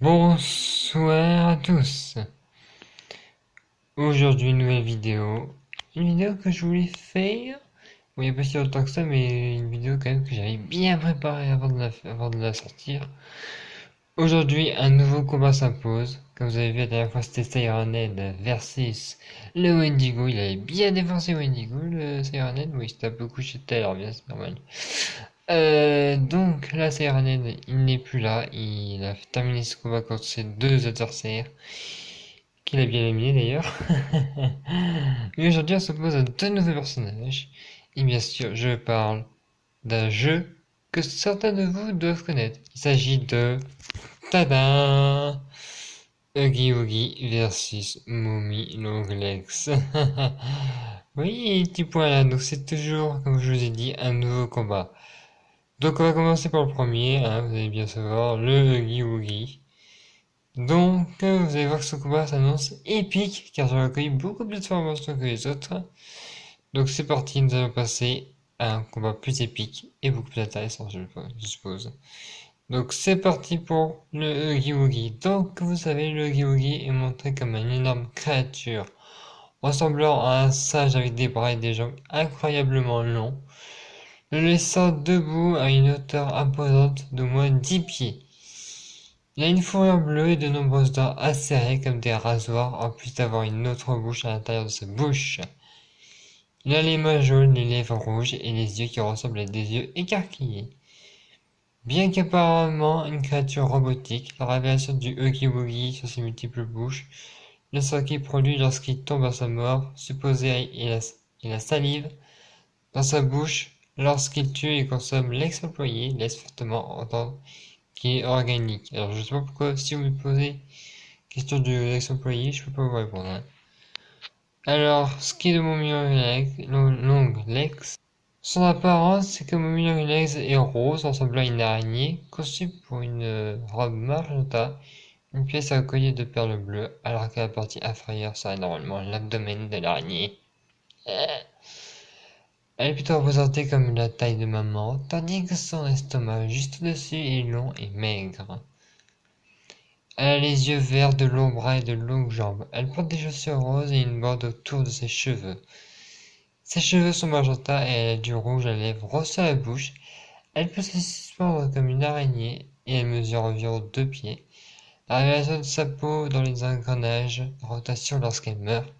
Bonsoir à tous. Aujourd'hui, une nouvelle vidéo. Une vidéo que je voulais faire. Bon, il n'y a pas si longtemps que ça, mais une vidéo quand même que j'avais bien préparée avant de la sortir. Aujourd'hui, un nouveau combat s'impose. Comme vous avez vu, la dernière fois, c'était Sirenhead versus le Wendigo. Il avait bien défoncé Wendigo, le Sirenhead. Oui, c'était un peu couché tout à l'heure, bien, c'est normal. Donc là, Sirenhead, il n'est plus là. Il a terminé ce combat contre ses deux adversaires. Qu'il a bien éliminé d'ailleurs. Mais aujourd'hui, on s'oppose à deux nouveaux personnages. Et bien sûr, je parle d'un jeu que certains de vous doivent connaître. Il s'agit de... Tada! Huggy Wuggy versus Mommy Longlegs. Oui, petit point là, donc c'est toujours, comme je vous ai dit, un nouveau combat. Donc on va commencer par le premier, hein, vous allez bien savoir, le Huggy Wuggy. Donc, vous allez voir que ce combat s'annonce épique, car j'ai recueilli beaucoup plus d'informations que les autres. Donc c'est parti, nous allons passer à un combat plus épique et beaucoup plus intéressant, je suppose. Donc c'est parti pour le Huggy Wuggy. Donc vous savez, le Huggy Wuggy est montré comme une énorme créature, ressemblant à un singe avec des bras et des jambes incroyablement longs, le laissant debout à une hauteur imposante d'au moins 10 pieds. Il a une fourrure bleue et de nombreuses dents acérées comme des rasoirs, en plus d'avoir une autre bouche à l'intérieur de sa bouche. Il a les mains jaunes, les lèvres rouges et les yeux qui ressemblent à des yeux écarquillés. Bien qu'apparemment une créature robotique, la révélation du Huggy Wuggy sur ses multiples bouches, le sang qu'il produit lorsqu'il tombe à sa mort, supposée et la salive dans sa bouche lorsqu'il tue et consomme l'ex-employé laisse fortement entendre qu'il est organique. Alors je sais pas pourquoi, si vous me posez question de l'ex-employé, je peux pas vous répondre, hein. Alors, ce qui est de Mommy Longlegs, son apparence, c'est que Mommy Longlegs est rose, ressemblant à une araignée, conçue pour une robe magenta, une pièce à collier de perles bleues, alors que la partie inférieure serait normalement l'abdomen de l'araignée. Elle est plutôt représentée comme la taille de maman, tandis que son estomac juste au-dessus est long et maigre. Elle a les yeux verts, de longs bras et de longues jambes. Elle porte des chaussures roses et une bande autour de ses cheveux. Ses cheveux sont magenta et elle a du rouge à lèvres rose sur la bouche. Elle peut se suspendre comme une araignée et elle mesure environ 2 pieds. La révélation de sa peau dans les engrenages de rotation lorsqu'elle meurt,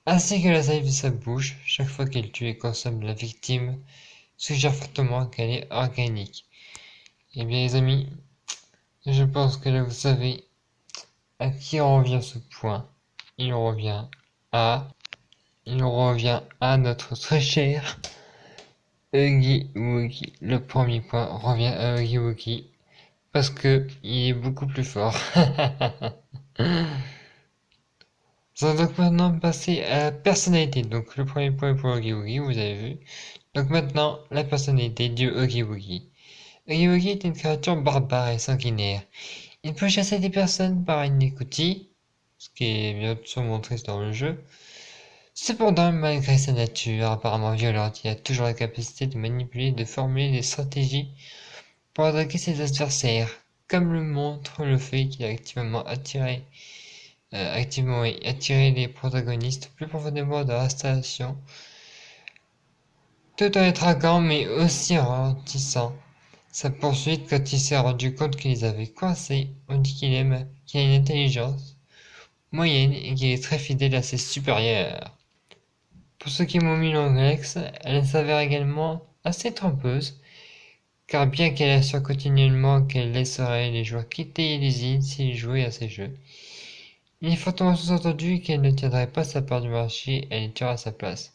ainsi que la salive de sa bouche chaque fois qu'elle tue et consomme la victime, suggère fortement qu'elle est organique. Eh bien les amis, je pense que là vous savez à qui revient ce point. Il revient à... Il revient à notre très cher Huggy Wuggy. Le premier point revient à Huggy Wuggy parce que il est beaucoup plus fort. On va donc maintenant passer à la personnalité. Donc le premier point pour Huggy Wuggy, vous avez vu. Donc maintenant, la personnalité du Huggy Wuggy. Huggy Wuggy est une créature barbare et sanguinaire. Il peut chasser des personnes par une écoutille, ce qui est bien sûr montré dans le jeu. Cependant, malgré sa nature apparemment violente, il a toujours la capacité de manipuler et de formuler des stratégies pour attaquer ses adversaires, comme le montre le fait qu'il a activement attiré les protagonistes plus profondément dans l'installation, tout en les traquant mais aussi en ralentissant sa poursuite quand il s'est rendu compte qu'il les avait coincés. On dit qu'il a une intelligence moyenne et qu'il est très fidèle à ses supérieurs. Pour ceux qui m'ont mis l'anglex, elle s'avère également assez trompeuse, car bien qu'elle assure continuellement qu'elle laisserait les joueurs quitter les îles s'ils jouaient à ces jeux, il est fortement sous-entendu qu'elle ne tiendrait pas sa part du marché et elle tuera à sa place.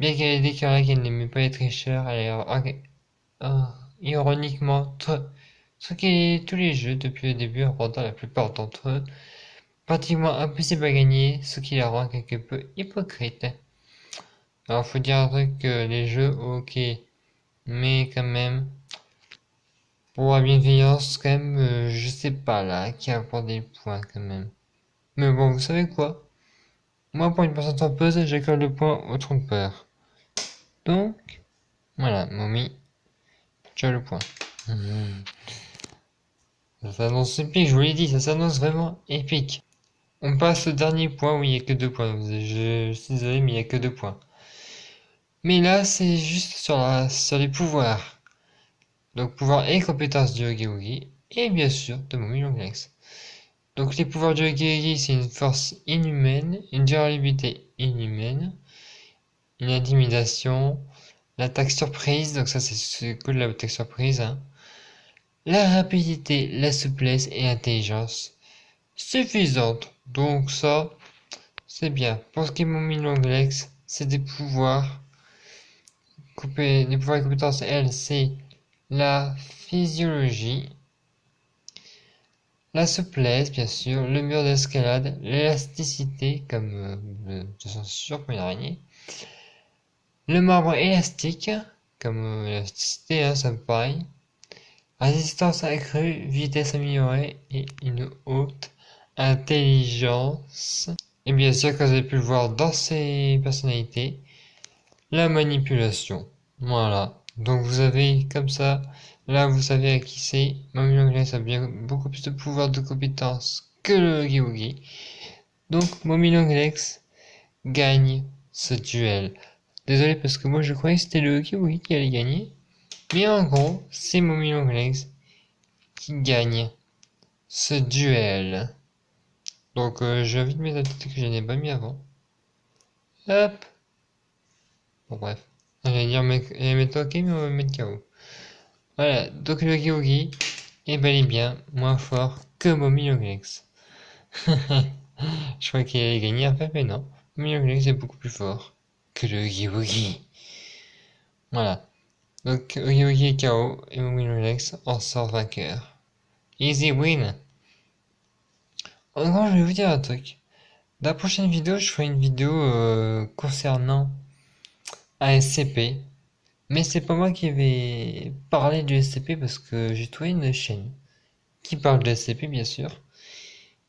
Bien qu'elle ait déclaré qu'elle n'aimait pas les tricheurs, elle a ironiquement truqué tous les jeux depuis le début en rendant la plupart d'entre eux pratiquement impossible à gagner, ce qui la rend quelque peu hypocrite. Alors faut dire un truc, les jeux, ok, mais quand même, pour la bienveillance, quand même, je sais pas là, qui a accordé le point quand même. Mais bon, vous savez quoi? Moi, pour une personne trompeuse, j'accorde le point au trompeur. Donc, voilà, Mommy, tu as le point. Ça s'annonce épique, je vous l'ai dit, ça s'annonce vraiment épique. On passe au dernier point où il n'y a que 2 points. Je suis désolé, mais il n'y a que 2 points. Mais là, c'est juste sur les pouvoirs. Donc, pouvoir et compétences du Huggy Wuggy, et bien sûr, de Mommy Longlegs. Donc, les pouvoirs du Huggy Wuggy, c'est une force inhumaine, une durabilité inhumaine, une intimidation, l'attaque surprise, donc ça, c'est cool l'attaque surprise, hein. La rapidité, la souplesse et l'intelligence suffisante. Donc, ça, c'est bien. Pour ce qui est Mommy Longlegs, c'est des pouvoirs. Les pouvoirs et compétences, elles, c'est la physiologie, la souplesse, bien sûr, le mur d'escalade, l'élasticité, comme de censure pour une araignée, le marbre élastique, comme l'élasticité, hein, ça me pareil, résistance accrue, vitesse améliorée et une haute intelligence. Et bien sûr, comme vous avez pu le voir dans ces personnalités, la manipulation. Voilà. Donc vous avez comme ça, là vous savez à qui c'est. Mommy Longlegs a bien beaucoup plus de pouvoir de compétence que le Huggy Wuggy. Donc Mommy Longlegs gagne ce duel. Désolé parce que moi je croyais que c'était le Huggy Wuggy qui allait gagner. Mais en gros, c'est Mommy Longlegs qui gagne ce duel. Donc je vais vite mettre la tête que je n'ai pas mis avant. Hop. Bon bref. J'allais dire mettre ok mais on va mettre KO. Voilà, donc le Huggy Wuggy est bel et bien moins fort que Mommy Longlegs. Je crois qu'il allait gagner en fait, mais non. Mommy Longlegs est beaucoup plus fort que le Huggy Wuggy. Voilà. Donc Huggy Wuggy est KO et Mommy Longlegs en sort vainqueur. Easy win. En gros, je vais vous dire un truc. Dans la prochaine vidéo, je ferai une vidéo concernant un SCP. Mais c'est pas moi qui vais parler du SCP parce que j'ai trouvé une chaîne qui parle de SCP bien sûr.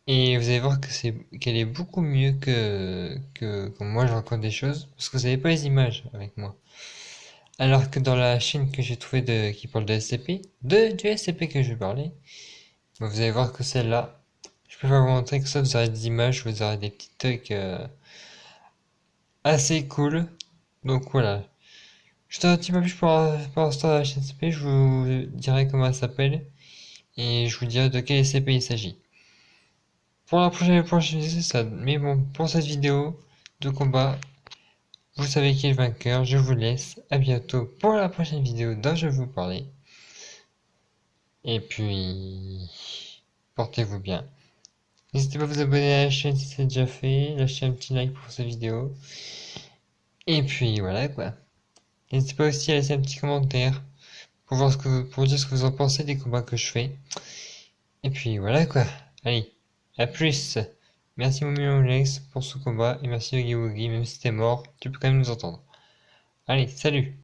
Et vous allez voir qu'elle est beaucoup mieux que quand moi je raconte des choses parce que vous n'avez pas les images avec moi. Alors que dans la chaîne que j'ai trouvé qui parle de SCP, du SCP que je vais parler, bah, vous allez voir que celle-là, je peux pas vous montrer que ça, vous aurez des images, vous aurez des petits trucs assez cool. Donc voilà. Je t'en dis pas plus pour l'instant à la chaîne SCP, je vous dirai comment elle s'appelle et je vous dirai de quel SCP il s'agit. Pour la prochaine vidéo, c'est ça. Mais bon, pour cette vidéo de combat, vous savez qui est le vainqueur. Je vous laisse. À bientôt pour la prochaine vidéo dont je vais vous parler. Et puis, portez-vous bien. N'hésitez pas à vous abonner à la chaîne si c'est déjà fait. Lâchez un petit like pour cette vidéo. Et puis voilà quoi. N'hésitez pas aussi à laisser un petit commentaire pour voir pour dire ce que vous en pensez des combats que je fais. Et puis voilà quoi. Allez, à plus. Merci Mommy Longlegs pour ce combat et merci Huggy Wuggy, même si t'es mort, tu peux quand même nous entendre. Allez, salut!